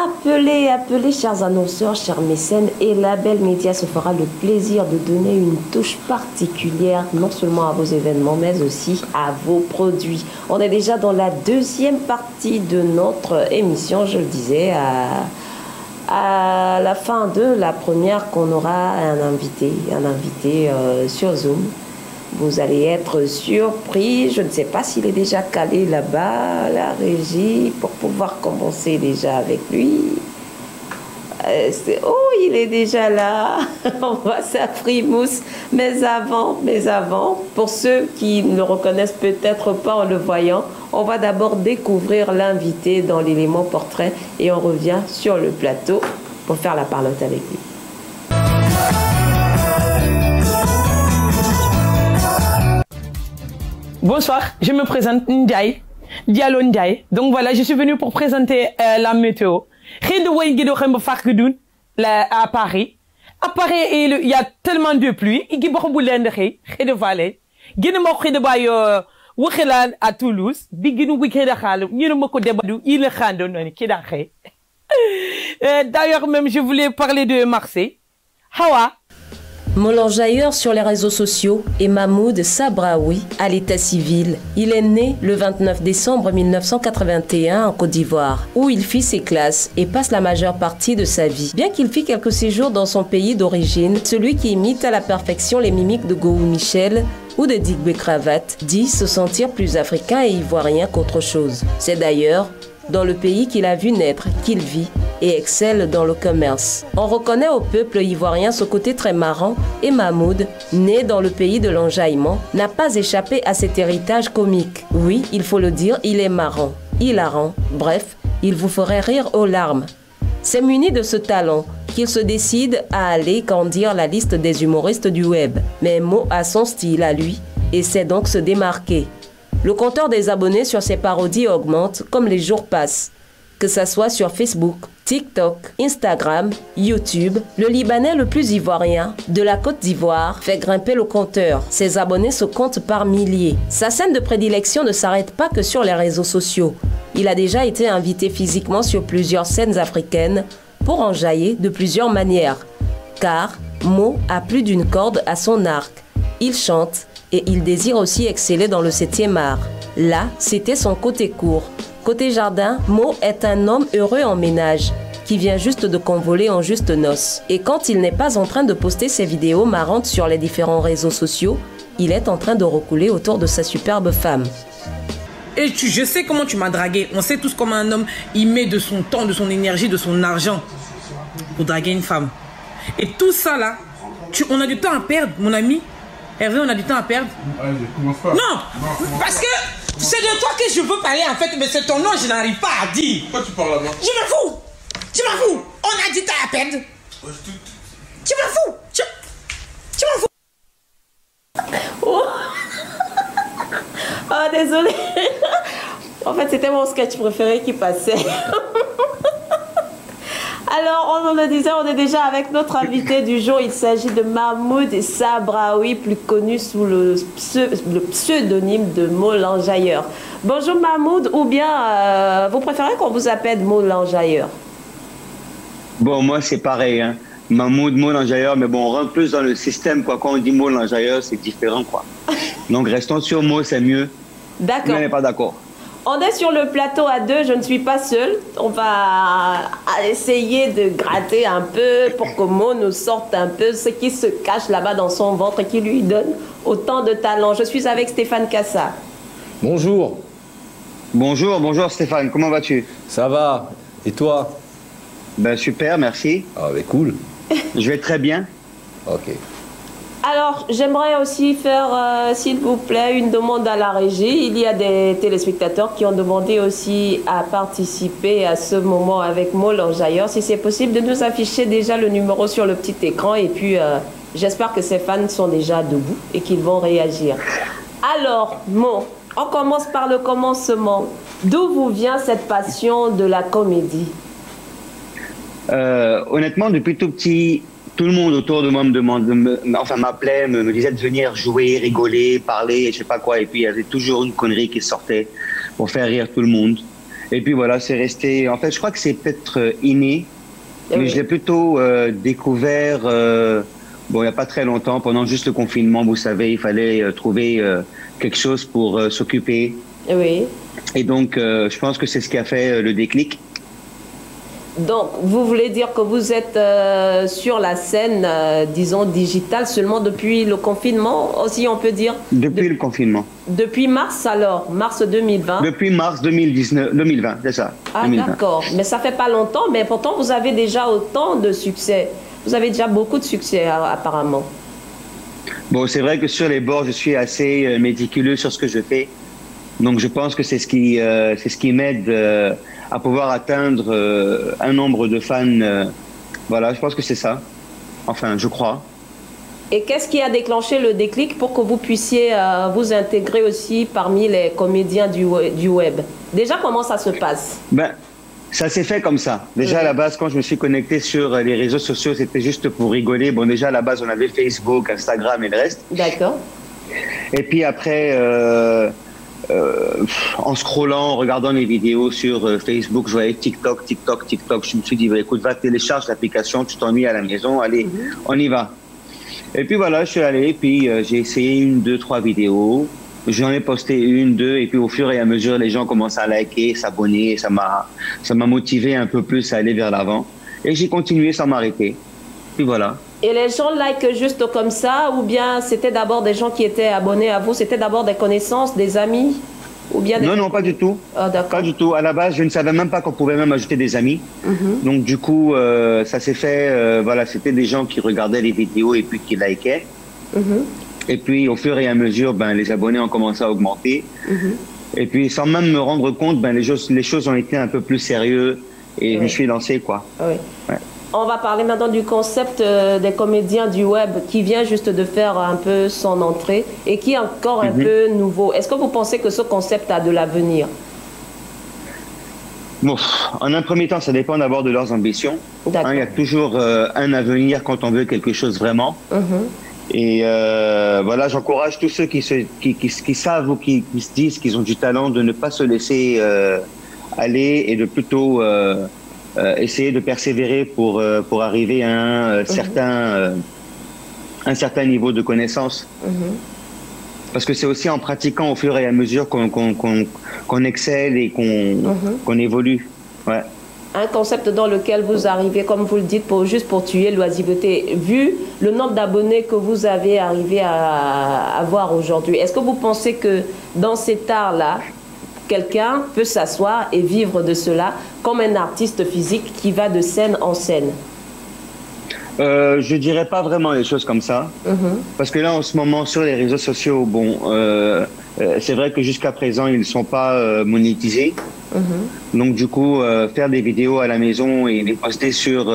Appelez, appelez, chers annonceurs, chers mécènes, et Label Média se fera le plaisir de donner une touche particulière, non seulement à vos événements, mais aussi à vos produits. On est déjà dans la deuxième partie de notre émission, je le disais, à la fin de la première, qu'on aura un invité sur Zoom. Vous allez être surpris. Je ne sais pas s'il est déjà calé là-bas, la régie, pour pouvoir commencer déjà avec lui. Oh, il est déjà là. On voit sa frimousse. Mais avant, pour ceux qui ne le reconnaissent peut-être pas en le voyant, on va d'abord découvrir l'invité dans l'élément portrait et on revient sur le plateau pour faire la parlotte avec lui. Bonsoir, je me présente Ndiaye, Diallo Ndiaye. Donc voilà, je suis venu pour présenter la météo. À Paris. À Paris, il y a tellement de pluie. Il y a beaucoup de vallées. Il y a beaucoup de bails à Toulouse. D'ailleurs, même, je voulais parler de Marseille. Hawa. Molenjailleur sur les réseaux sociaux est Mahmoud Sabraoui à l'état civil. Il est né le 29 décembre 1981 en Côte d'Ivoire, où il fit ses classes et passe la majeure partie de sa vie. Bien qu'il fit quelques séjours dans son pays d'origine, celui qui imite à la perfection les mimiques de Gou Michel ou de Digbe Cravate dit se sentir plus africain et ivoirien qu'autre chose. C'est d'ailleurs dans le pays qu'il a vu naître, qu'il vit et excelle dans le commerce. On reconnaît au peuple ivoirien ce côté très marrant et Mahmoud, né dans le pays de l'enjaillement, n'a pas échappé à cet héritage comique. Oui, il faut le dire, il est marrant, hilarant, bref, il vous ferait rire aux larmes. C'est muni de ce talent qu'il se décide à aller grandir la liste des humoristes du web. Mais Mo a son style à lui et sait donc se démarquer. Le compteur des abonnés sur ses parodies augmente comme les jours passent. Que ça soit sur Facebook, TikTok, Instagram, YouTube, le Libanais le plus ivoirien de la Côte d'Ivoire fait grimper le compteur. Ses abonnés se comptent par milliers. Sa scène de prédilection ne s'arrête pas que sur les réseaux sociaux. Il a déjà été invité physiquement sur plusieurs scènes africaines pour enjailler de plusieurs manières. Car Mo a plus d'une corde à son arc. Il chante et il désire aussi exceller dans le 7e art. Là, c'était son côté court. Côté jardin, Mo est un homme heureux en ménage, qui vient juste de convoler en juste noces. Et quand il n'est pas en train de poster ses vidéos marrantes sur les différents réseaux sociaux, il est en train de roucouler autour de sa superbe femme. Et je sais comment tu m'as dragué. On sait tous comment un homme, il met de son temps, de son énergie, de son argent pour draguer une femme. Et tout ça là, on a du temps à perdre, mon ami. Hervé, on a du temps à perdre. Allez, commence pas. Non, parce que c'est de toi que je veux parler en fait, mais c'est ton nom, je n'arrive pas à dire. Pourquoi tu parles à moi? Je m'en fous. Tu m'en fous. On a du temps à perdre. Tu m'en fous. Tu m'en fous. Oh, oh désolé. En fait, c'était mon sketch préféré qui passait. Alors, on le disait, on est déjà avec notre invité du jour. Il s'agit de Mahmoud Sabraoui, plus connu sous le pseudonyme de Mo l'Enjailleur. Bonjour Mahmoud, ou bien vous préférez qu'on vous appelle Mo l'Enjailleur? Bon, moi c'est pareil, hein. Mahmoud, Mo l'Enjailleur, mais bon, on rentre plus dans le système, quoi. Quand on dit Mo l'Enjailleur, c'est différent, quoi. Donc restons sur Mo, c'est mieux. D'accord. On n'est pas d'accord. On est sur le plateau à deux, je ne suis pas seule. On va essayer de gratter un peu pour que Mo nous sorte un peu ce qui se cache là-bas dans son ventre et qui lui donne autant de talent. Je suis avec Stéphane Cassa. Bonjour. Bonjour, bonjour Stéphane, comment vas-tu? Ça va. Et toi? Ben super, merci. Ah mais cool. Je vais très bien. Ok. Alors, j'aimerais aussi faire, s'il vous plaît, une demande à la régie. Il y a des téléspectateurs qui ont demandé aussi à participer à ce moment avec Mo l'Enjailleur. Si c'est possible, de nous afficher déjà le numéro sur le petit écran. Et puis, j'espère que ces fans sont déjà debout et qu'ils vont réagir. Alors, Mo, on commence par le commencement. D'où vous vient cette passion de la comédie? Honnêtement, depuis tout petit... Tout le monde autour de moi m'appelait, me disait de venir jouer, rigoler, parler, je sais pas quoi. Et puis il y avait toujours une connerie qui sortait pour faire rire tout le monde. Et puis voilà, c'est resté... En fait, je crois que c'est peut-être inné, mais Oui. je l'ai plutôt découvert, bon, il n'y a pas très longtemps, pendant juste le confinement, vous savez, il fallait trouver quelque chose pour s'occuper. Oui. Et donc, je pense que c'est ce qui a fait le déclic. Donc, vous voulez dire que vous êtes sur la scène, disons, digitale seulement depuis le confinement, aussi on peut dire? Depuis le confinement. Depuis mars alors, mars 2020? Depuis mars 2020, c'est ça. Ah 2020. d'accord, mais ça fait pas longtemps, mais pourtant vous avez déjà autant de succès. Vous avez déjà beaucoup de succès apparemment. Bon, c'est vrai que sur les bords, je suis assez méticuleux sur ce que je fais. Donc, je pense que c'est ce qui m'aide à pouvoir atteindre un nombre de fans. Voilà, je pense que c'est ça. Enfin, je crois. Et qu'est-ce qui a déclenché le déclic pour que vous puissiez vous intégrer aussi parmi les comédiens du web? Déjà, comment ça se passe? Ben, ça s'est fait comme ça. Déjà, à la base, quand je me suis connecté sur les réseaux sociaux, c'était juste pour rigoler. Bon, déjà, à la base, on avait Facebook, Instagram et le reste. D'accord. Et puis après, en scrollant, en regardant les vidéos sur Facebook, je voyais TikTok. Je me suis dit, bah, écoute, va télécharge l'application, tu t'ennuies à la maison, allez, on y va. Et puis voilà, je suis allé, puis j'ai essayé 1, 2, 3 vidéos. J'en ai posté 1, 2, et puis au fur et à mesure, les gens commencent à liker, s'abonner. Ça m'a motivé un peu plus à aller vers l'avant. Et j'ai continué sans m'arrêter. Puis voilà. Et les gens like juste comme ça, ou bien c'était d'abord des gens qui étaient abonnés à vous, c'était d'abord des connaissances, des amis, ou bien des... Non, pas du tout. Ah, d'accord. Pas du tout. À la base, je ne savais même pas qu'on pouvait même ajouter des amis. Donc du coup, ça s'est fait. Voilà, c'était des gens qui regardaient les vidéos et puis qui likaient. Et puis au fur et à mesure, ben les abonnés ont commencé à augmenter. Et puis sans même me rendre compte, ben les choses ont été un peu plus sérieuses et je me suis lancé quoi. Oui. Ouais. On va parler maintenant du concept des comédiens du web qui vient juste de faire un peu son entrée et qui est encore un peu nouveau. Est-ce que vous pensez que ce concept a de l'avenir? Bon, en un premier temps, ça dépend d'abord de leurs ambitions. D'accord. Il y a toujours un avenir quand on veut quelque chose vraiment. Et voilà, j'encourage tous ceux qui savent ou qui se disent qu'ils ont du talent de ne pas se laisser aller et de plutôt essayer de persévérer pour arriver à un certain niveau de connaissance. Parce que c'est aussi en pratiquant au fur et à mesure qu'on excelle et qu'on évolue. Ouais. Un concept dans lequel vous arrivez, comme vous le dites, juste pour tuer l'oisiveté. Vu le nombre d'abonnés que vous avez arrivé à avoir aujourd'hui, est-ce que vous pensez que dans cet art-là, quelqu'un peut s'asseoir et vivre de cela comme un artiste physique qui va de scène en scène? Je dirais pas vraiment les choses comme ça. Parce que là, en ce moment, sur les réseaux sociaux, bon, c'est vrai que jusqu'à présent, ils ne sont pas monétisés. Donc, du coup, faire des vidéos à la maison et les poster sur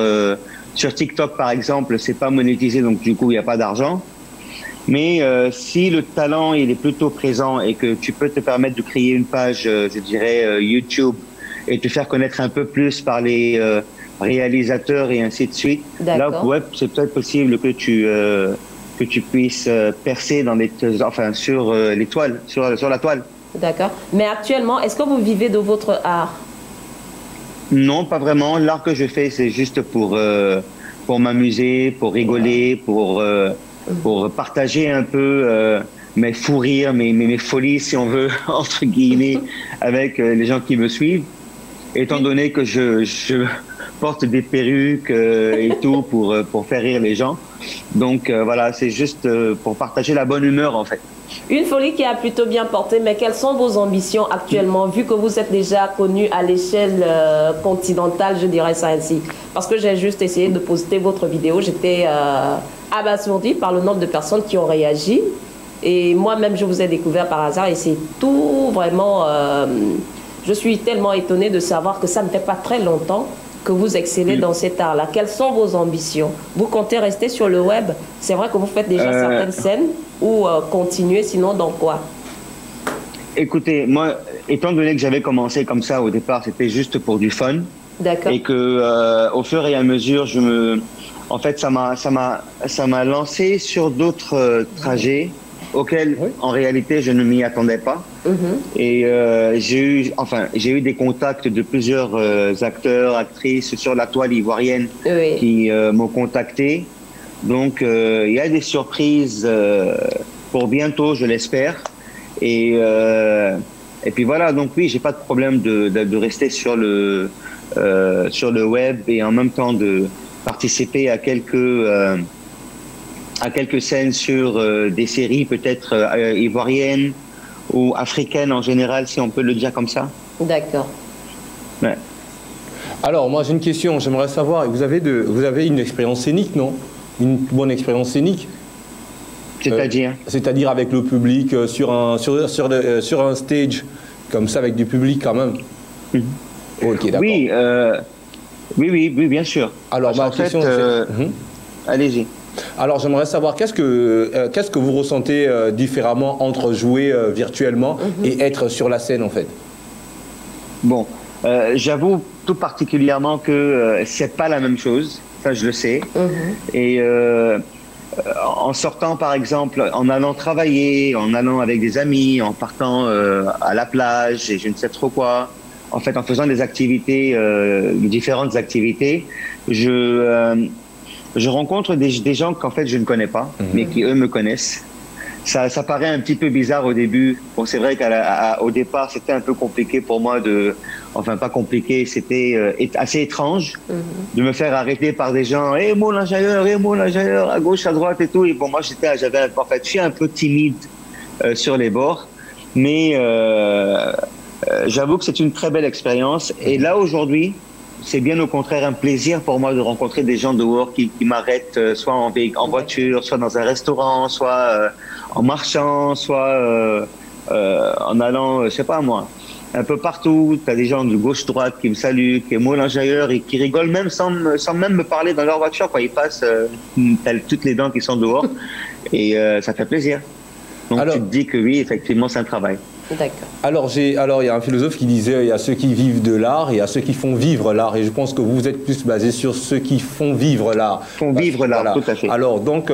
TikTok, par exemple, c'est pas monétisé. Donc, du coup, il n'y a pas d'argent. Mais si le talent, il est plutôt présent et que tu peux te permettre de créer une page, je dirais, YouTube et te faire connaître un peu plus par les réalisateurs et ainsi de suite. Là, ouais, c'est peut-être possible que tu puisses percer dans sur les toiles, sur la toile. D'accord. Mais actuellement, est-ce que vous vivez de votre art? Non, pas vraiment. L'art que je fais, c'est juste pour m'amuser, pour rigoler, pour partager un peu mes fous rires, mes folies, si on veut, entre guillemets, avec les gens qui me suivent. Étant donné que je porte des perruques et tout pour faire rire les gens. Donc voilà, c'est juste pour partager la bonne humeur en fait. Une folie qui a plutôt bien porté, mais quelles sont vos ambitions actuellement, vu que vous êtes déjà connu à l'échelle continentale, je dirais ça ainsi? Parce que j'ai juste essayé de poster votre vidéo, j'étais abasourdie par le nombre de personnes qui ont réagi. Et moi-même, je vous ai découvert par hasard et c'est tout vraiment... je suis tellement étonnée de savoir que ça ne fait pas très longtemps que vous excellez dans cet art-là. Quelles sont vos ambitions? Vous comptez rester sur le web? C'est vrai que vous faites déjà certaines scènes ou continuer, sinon dans quoi? Écoutez, moi, étant donné que j'avais commencé comme ça au départ, c'était juste pour du fun. D'accord. Et que au fur et à mesure, en fait, ça m'a lancé sur d'autres trajets. auquel, en réalité, je ne m'y attendais pas. Et j'ai eu des contacts de plusieurs acteurs, actrices sur la toile ivoirienne qui m'ont contacté. Donc, il y a des surprises pour bientôt, je l'espère. Et puis voilà, donc oui, j'ai pas de problème de rester sur le web et en même temps de participer à quelques scènes sur des séries peut-être ivoiriennes ou africaines en général, si on peut le dire comme ça. D'accord. Ouais. Alors, moi j'ai une question, j'aimerais savoir, vous avez une expérience scénique, non? Une bonne expérience scénique? C'est-à-dire C'est-à-dire avec le public, sur un stage, comme ça, avec du public quand même. Ok, d'accord. Oui, bien sûr. Alors, ma question, allez-y. Alors, j'aimerais savoir, qu'est-ce que vous ressentez différemment entre jouer virtuellement et être sur la scène, en fait? Bon, j'avoue tout particulièrement que c'est pas la même chose, ça je le sais. Et en sortant, par exemple, en allant travailler, en allant avec des amis, en partant à la plage et je ne sais trop quoi, en fait, en faisant des activités, différentes activités, je rencontre des gens qu'en fait je ne connais pas, mais qui eux me connaissent. Ça paraît un petit peu bizarre au début. Bon, c'est vrai qu'au départ, c'était un peu compliqué pour moi enfin pas compliqué, c'était assez étrange de me faire arrêter par des gens. Hey, mon lingeailleur, à gauche, à droite et tout. Et bon, moi, je suis un peu timide sur les bords, mais j'avoue que c'est une très belle expérience. Et là, aujourd'hui, c'est bien au contraire un plaisir pour moi de rencontrer des gens dehors qui m'arrêtent soit en voiture, soit dans un restaurant, soit en marchant, soit en allant, je sais pas moi, un peu partout. Tu as des gens de gauche-droite qui me saluent, qui aiment lingeailleur et qui rigolent même sans même me parler dans leur voiture quand ils passent toutes les dents qui sont dehors. Et ça fait plaisir. Donc tu te dis que oui, effectivement, c'est un travail. D'accord. Alors, il y a un philosophe qui disait, il y a ceux qui vivent de l'art et il y a ceux qui font vivre l'art. Et je pense que vous êtes plus basé sur ceux qui font vivre l'art. Font vivre l'art, voilà. Tout à fait. Alors, donc,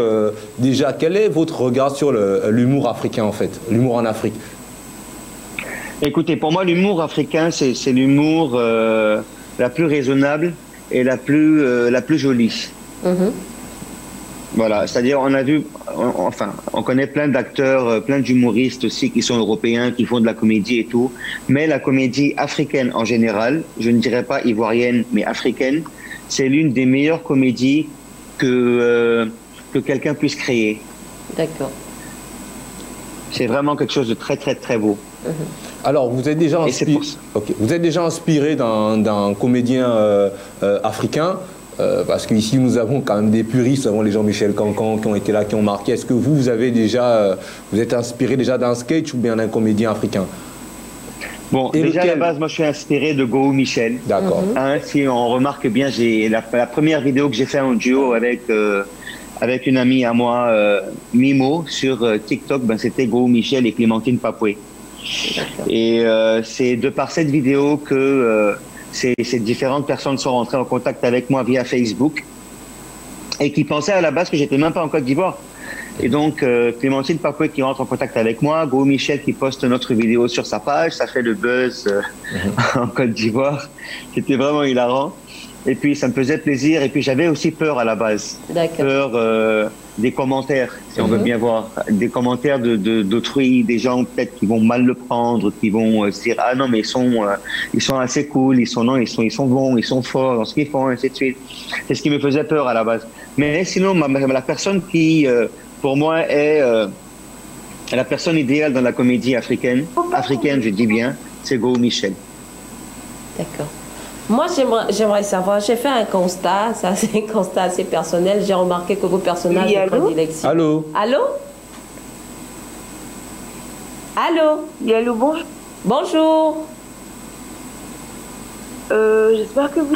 déjà, quel est votre regard sur l'humour africain, en fait, l'humour en Afrique? Écoutez, pour moi, l'humour africain, c'est l'humour la plus raisonnable et la plus jolie. Voilà, c'est-à-dire on connaît plein d'acteurs, plein d'humoristes aussi qui sont européens, qui font de la comédie et tout, mais la comédie africaine en général, je ne dirais pas ivoirienne, mais africaine, c'est l'une des meilleures comédies que quelqu'un puisse créer. D'accord. C'est vraiment quelque chose de très très très beau. Alors, vous êtes déjà inspiré d'un comédien africain. Parce qu'ici, nous avons quand même des puristes, nous avons les Jean-Michel Cancan qui ont été là, qui ont marqué. Est-ce que vous êtes inspiré déjà d'un sketch ou bien d'un comédien africain? Bon, déjà à la base, moi je suis inspiré de Go Michel. D'accord. Si on remarque bien, la première vidéo que j'ai fait en duo avec une amie à moi, Mimo, sur TikTok, c'était Go Michel et Clémentine Papoué. Et c'est de par cette vidéo que ces différentes personnes sont rentrées en contact avec moi via Facebook et qui pensaient à la base que j'étais même pas en Côte d'Ivoire. Et donc, Clémentine Papoué qui rentre en contact avec moi, Go Michel qui poste notre vidéo sur sa page, ça fait le buzz en Côte d'Ivoire. C'était vraiment hilarant. Et puis, ça me faisait plaisir. Et puis, j'avais aussi peur à la base. Peur des commentaires, si on veut bien voir. Des commentaires d'autrui, des gens peut-être qui vont mal le prendre, qui vont se dire « Ah non, mais ils sont assez cool, ils sont bons, ils sont forts dans ce qu'ils font, ainsi de suite. » C'est ce qui me faisait peur à la base. Mais sinon, la personne qui, pour moi, est la personne idéale dans la comédie africaine, je dis bien, c'est Go Michel. D'accord. Moi, j'aimerais savoir, j'ai fait un constat, ça c'est un constat assez personnel, j'ai remarqué que vos personnages de prédilection... Allô? Allô? Allô? Allô, bonjour. Bonjour. J'espère que vous...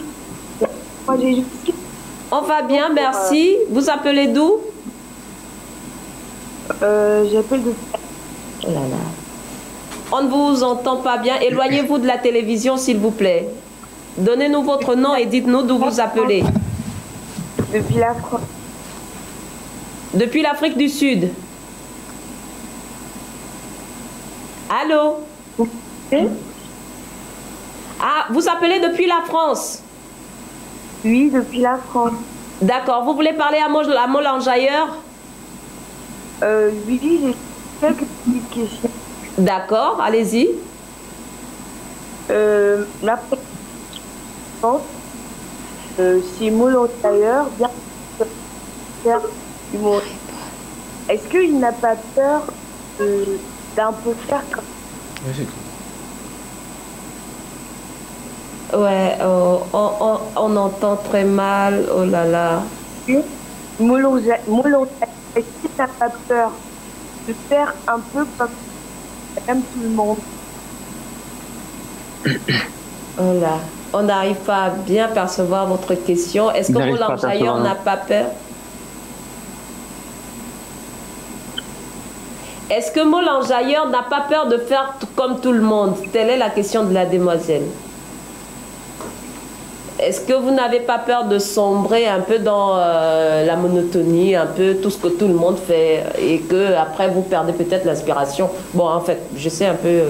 Moi, on va bien, merci. Vous appelez d'où? J'appelle de... Oh là là. On ne vous entend pas bien. Éloignez-vous de la télévision, s'il vous plaît. Donnez-nous votre nom et dites-nous d'où vous appelez. Depuis la France. Depuis l'Afrique du Sud. Allô? Ah, vous appelez depuis la France? Oui, depuis la France. D'accord. Vous voulez parler à Molenjailleur? Oui, j'ai quelques petites questions. D'accord, allez-y. La première, c'est Molenjailleur, bien faire humour. Est-ce qu'il n'a pas peur d'un peu faire comme... Oui, c'est cool. Ouais, on entend très mal, oh là là. Molenjailleur, est-ce qu'il n'a pas peur de faire un peu comme tout le monde? Oh là, on n'arrive pas à bien percevoir votre question. Est-ce que Molenjailleur n'a pas peur? Est-ce que Molenjailleur n'a pas peur de faire comme tout le monde? Telle est la question de la demoiselle. Est-ce que vous n'avez pas peur de sombrer un peu dans la monotonie, un peu tout ce que tout le monde fait et que après vous perdez peut-être l'inspiration? Bon, en fait, j'essaie un peu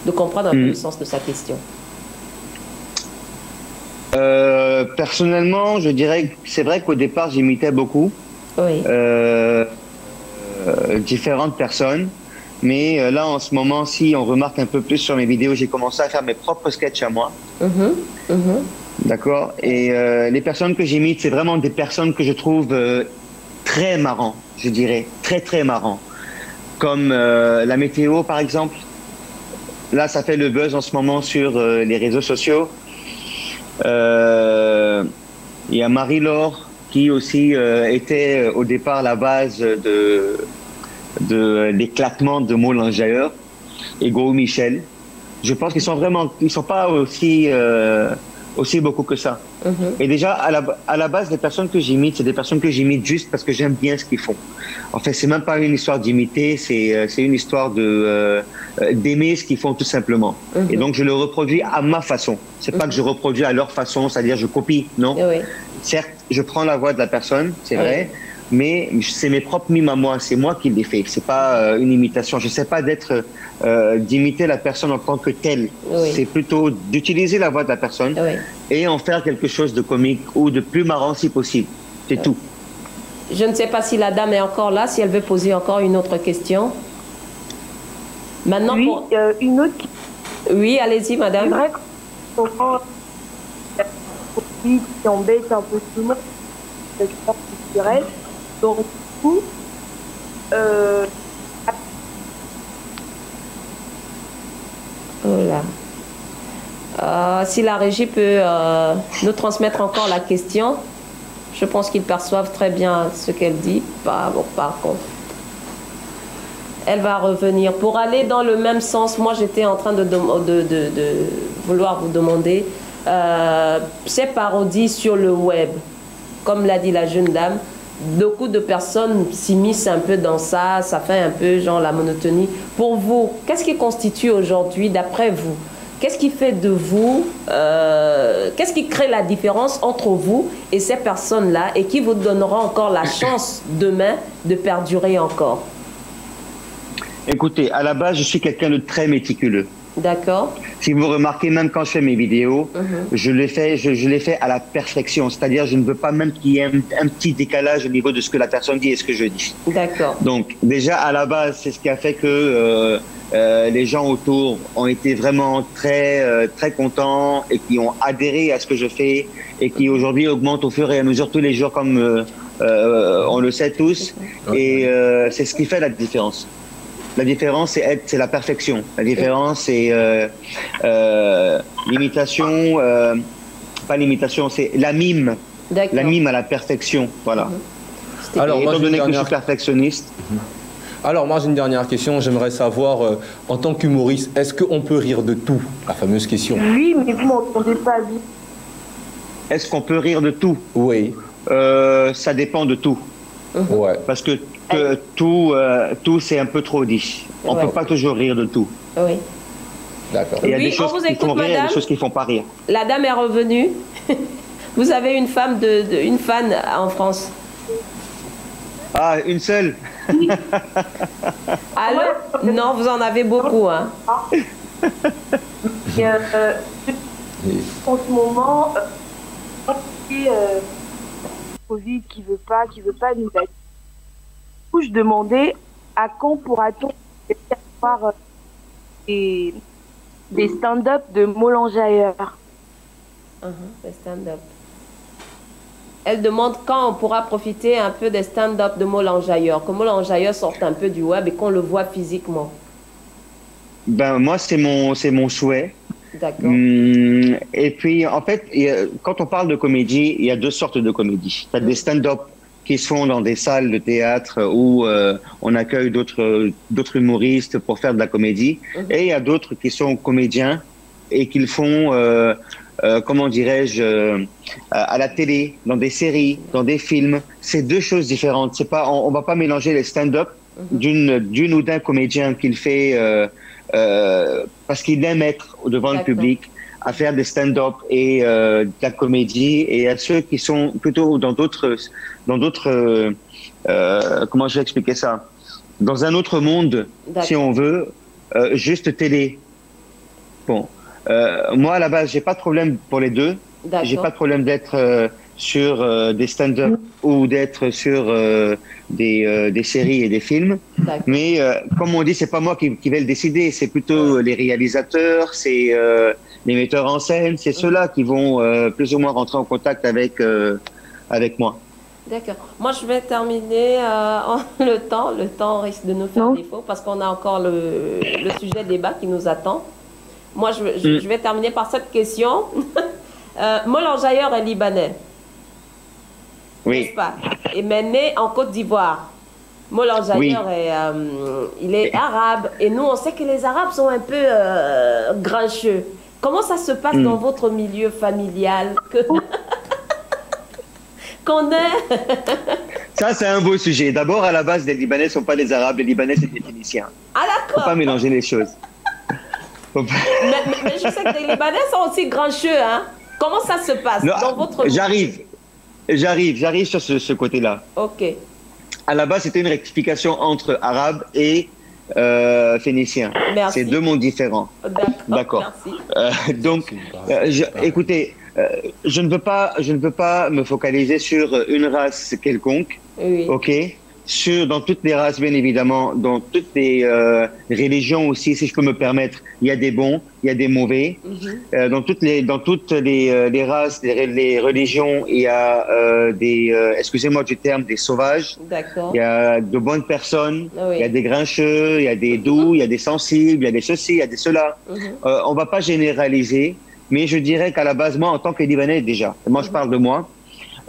de comprendre un peu le sens de sa question. Personnellement, je dirais que c'est vrai qu'au départ, j'imitais beaucoup différentes personnes. Mais là, en ce moment, si on remarque un peu plus sur mes vidéos, j'ai commencé à faire mes propres sketchs à moi. D'accord. Et les personnes que j'imite, c'est vraiment des personnes que je trouve très marrants, je dirais. Très, très marrants. Comme la météo, par exemple. Là, ça fait le buzz en ce moment sur les réseaux sociaux. Il y a Marie-Laure qui aussi était au départ la base de l'éclatement de Molenjailleur et Go Michel. Je pense qu'ils sont vraiment, ils sont pas aussi beaucoup que ça. Et déjà à la base, les personnes que j'imite, c'est des personnes que j'imite juste parce que j'aime bien ce qu'ils font. En fait, c'est même pas une histoire d'imiter, c'est une histoire de d'aimer ce qu'ils font tout simplement. Et donc je le reproduis à ma façon. C'est pas que je reproduis à leur façon, c'est-à-dire je copie, non. Certes, je prends la voix de la personne, c'est vrai. Mais c'est mes propres mimes à moi, c'est moi qui les fais, c'est pas une imitation. Je sais pas d'imiter la personne en tant que telle. C'est plutôt d'utiliser la voix de la personne et en faire quelque chose de comique ou de plus marrant si possible. C'est tout. Je ne sais pas si la dame est encore là, si elle veut poser encore une autre question. Maintenant, oui, une autre. Oui, allez-y, madame. C'est vrai qu'on qui embête un peu tout le monde. Donc, du coup, si la régie peut nous transmettre encore la question, je pense qu'ils perçoivent très bien ce qu'elle dit. Par contre, elle va revenir. Pour aller dans le même sens, moi j'étais en train de vouloir vous demander ces parodies sur le web. Comme l'a dit la jeune dame, beaucoup de personnes s'immiscent un peu dans ça, ça fait un peu genre la monotonie. Pour vous, qu'est-ce qui constitue aujourd'hui, d'après vous, qu'est-ce qui fait de vous, qu'est-ce qui crée la différence entre vous et ces personnes-là et qui vous donnera encore la chance demain de perdurer encore? Écoutez, à la base, je suis quelqu'un de très méticuleux. D'accord. Si vous remarquez, même quand je fais mes vidéos, je les fais à la perfection. C'est-à-dire, je ne veux pas même qu'il y ait un petit décalage au niveau de ce que la personne dit et ce que je dis. D'accord. Donc, déjà, à la base, c'est ce qui a fait que les gens autour ont été vraiment très, très contents et qui ont adhéré à ce que je fais et qui aujourd'hui augmentent au fur et à mesure tous les jours, comme on le sait tous. Et c'est ce qui fait la différence. La différence, c'est la perfection. La différence, c'est l'imitation, pas l'imitation, c'est la mime. La mime à la perfection, voilà. Alors, étant donné que je suis perfectionniste. Alors, moi, j'ai une dernière question. J'aimerais savoir, en tant qu'humoriste, est-ce qu'on peut rire de tout? La fameuse question. Oui, mais vous m'entendez pas bien. Est-ce qu'on peut rire de tout? Oui. Ça dépend de tout. Ouais. Parce que tout c'est un peu trop dit. On ne peut pas toujours rire de tout. Oui. D'accord. Il y a des choses qui font rire et des choses qui ne font pas rire. La dame est revenue. Vous avez une fan en France? Ah, une seule? Allô? Non, vous en avez beaucoup, hein. Et, en ce moment, Covid qui veut pas nous aider. Du coup, je demandais à quand pourra-t-on avoir des stand-up de Molenjailleur. Des stand-up. Elle demande quand on pourra profiter un peu des stand-up de Molenjailleur, que Molenjailleur sorte un peu du web et qu'on le voit physiquement. Ben moi c'est mon souhait. D'accord. Et puis en fait, quand on parle de comédie, il y a deux sortes de comédie. Tu as des stand-up qui se font dans des salles de théâtre où on accueille d'autres humoristes pour faire de la comédie. Et il y a d'autres qui sont comédiens et qu'ils font, comment dirais-je, à la télé, dans des séries, dans des films. C'est deux choses différentes. C'est pas, on va pas mélanger les stand-up d'une ou d'un comédien qu'il fait parce qu'il aime être devant le public, à faire des stand-up et de la comédie, et à ceux qui sont plutôt dans d'autres comment je vais expliquer ça, dans un autre monde, si on veut, juste télé. Bon, moi à la base j'ai pas de problème pour les deux. J'ai pas de problème d'être sur des stand-up ou d'être sur des séries et des films. Mais comme on dit, c'est pas moi qui vais le décider, c'est plutôt les réalisateurs, c'est les metteurs en scène, c'est ceux-là qui vont plus ou moins rentrer en contact avec moi. D'accord. Moi, je vais terminer le temps risque de nous faire défaut parce qu'on a encore le sujet débat qui nous attend. Moi, je vais terminer par cette question. Molenjailleur est libanais. Oui. N'est-ce pas? Et mais né en Côte d'Ivoire. Molenjailleur il est arabe. Et nous, on sait que les Arabes sont un peu grincheux. Comment ça se passe dans votre milieu familial qu'on est Ça, c'est un beau sujet. D'abord, à la base, les Libanais ne sont pas des Arabes. Les Libanais, c'est des Phéniciens. Ah, d'accord. Il ne faut pas mélanger les choses. Mais je sais que les Libanais sont aussi grincheux, hein? Comment ça se passe dans votre milieu? J'arrive sur ce côté-là. Ok. À la base, c'était une rectification entre Arabes et Phéniciens. C'est deux mondes différents. D'accord. Donc, écoutez, je ne veux pas me focaliser sur une race quelconque. Oui. Ok. Dans toutes les races, bien évidemment, dans toutes les religions aussi, si je peux me permettre, il y a des bons, il y a des mauvais. Dans toutes les races, les religions, il y a excusez-moi du terme, des sauvages. D'accord. Il y a de bonnes personnes, il y a des grincheux, il y a des doux, il y a des sensibles, il y a des ceci, il y a des cela. On va pas généraliser, mais je dirais qu'à la base, moi, en tant que Libanais déjà, moi je parle de moi,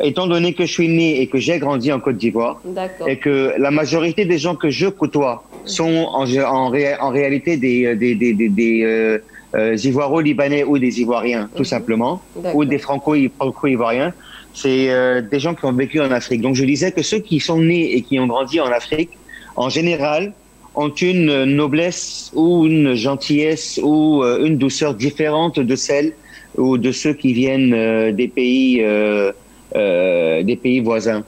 étant donné que je suis né et que j'ai grandi en Côte d'Ivoire, et que la majorité des gens que je côtoie sont en réalité des Ivoiro-Libanais ou des Ivoiriens, tout simplement, ou des Franco-Ivoiriens, c'est des gens qui ont vécu en Afrique. Donc je disais que ceux qui sont nés et qui ont grandi en Afrique, en général, ont une noblesse ou une gentillesse ou une douceur différente de celle ou de ceux qui viennent des pays voisins.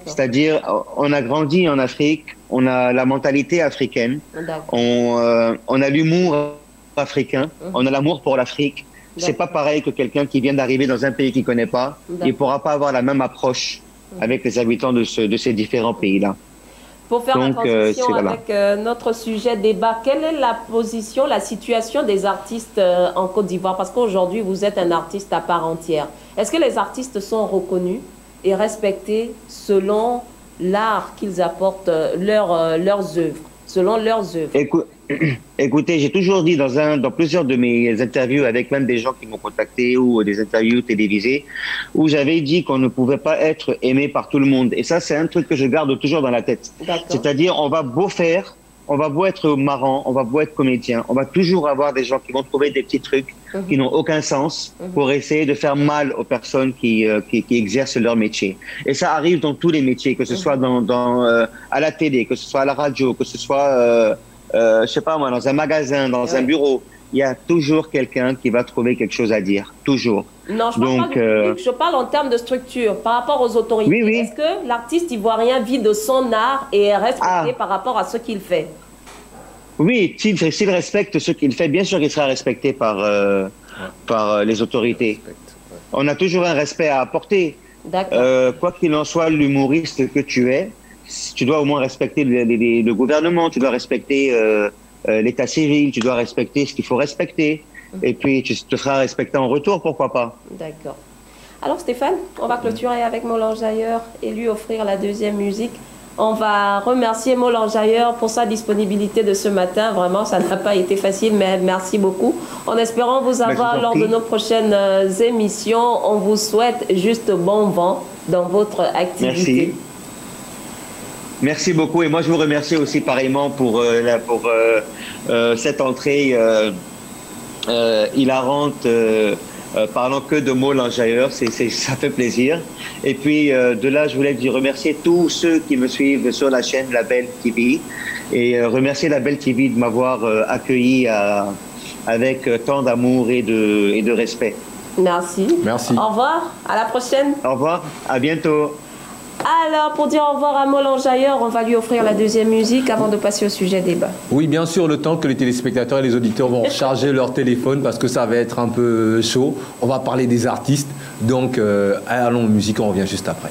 C'est-à-dire, on a grandi en Afrique, on a la mentalité africaine, on a l'humour africain, on a l'amour pour l'Afrique. C'est pas pareil que quelqu'un qui vient d'arriver dans un pays qu'il connaît pas. Il pourra pas avoir la même approche avec les habitants de ces différents pays-là. Pour faire la transition avec notre sujet débat, quelle est la position, la situation des artistes en Côte d'Ivoire? Parce qu'aujourd'hui, vous êtes un artiste à part entière. Est-ce que les artistes sont reconnus et respectés selon l'art qu'ils apportent, leurs œuvres, selon leurs œuvres? Écoutez, j'ai toujours dit dans plusieurs de mes interviews avec même des gens qui m'ont contacté ou des interviews télévisées où j'avais dit qu'on ne pouvait pas être aimé par tout le monde. Et ça, c'est un truc que je garde toujours dans la tête. C'est-à-dire, on va beau être marrant, on va beau être comédien, on va toujours avoir des gens qui vont trouver des petits trucs qui n'ont aucun sens pour essayer de faire mal aux personnes qui exercent leur métier. Et ça arrive dans tous les métiers, que ce soit à la télé, que ce soit à la radio, que ce soit je sais pas moi, dans un magasin, dans un bureau, il y a toujours quelqu'un qui va trouver quelque chose à dire, toujours. Non, je parle pas du public, je parle en termes de structure, par rapport aux autorités. Oui, oui. Est-ce que l'artiste ivoirien vit de son art et est respecté par rapport à ce qu'il fait? Oui, s'il respecte ce qu'il fait, bien sûr qu'il sera respecté par les autorités. On a toujours un respect à apporter. Quoi qu'il en soit, l'humoriste que tu es, tu dois au moins respecter le gouvernement, tu dois respecter l'état civil, tu dois respecter ce qu'il faut respecter. Et puis tu te feras respecter en retour, pourquoi pas. D'accord. Alors Stéphane, on va clôturer avec Molanjailleur et lui offrir la deuxième musique. On va remercier Molanjailleur pour sa disponibilité de ce matin. Vraiment, ça n'a pas été facile, mais merci beaucoup. En espérant vous avoir lors de nos prochaines émissions, on vous souhaite juste bon vent dans votre activité. Merci. Merci beaucoup. Et moi, je vous remercie aussi pareillement pour cette entrée hilarante, parlant que de Molanjailleur, ça fait plaisir. Et puis de là, je voulais remercier tous ceux qui me suivent sur la chaîne La Belle TV et remercier La Belle TV de m'avoir accueilli avec tant d'amour et de respect. Merci. Merci. Au revoir, à la prochaine. Au revoir, à bientôt. Alors, pour dire au revoir à Molanjailleur, on va lui offrir la deuxième musique avant de passer au sujet débat. Oui, bien sûr, le temps que les téléspectateurs et les auditeurs vont charger leur téléphone parce que ça va être un peu chaud. On va parler des artistes. Donc, allons en musique, on revient juste après.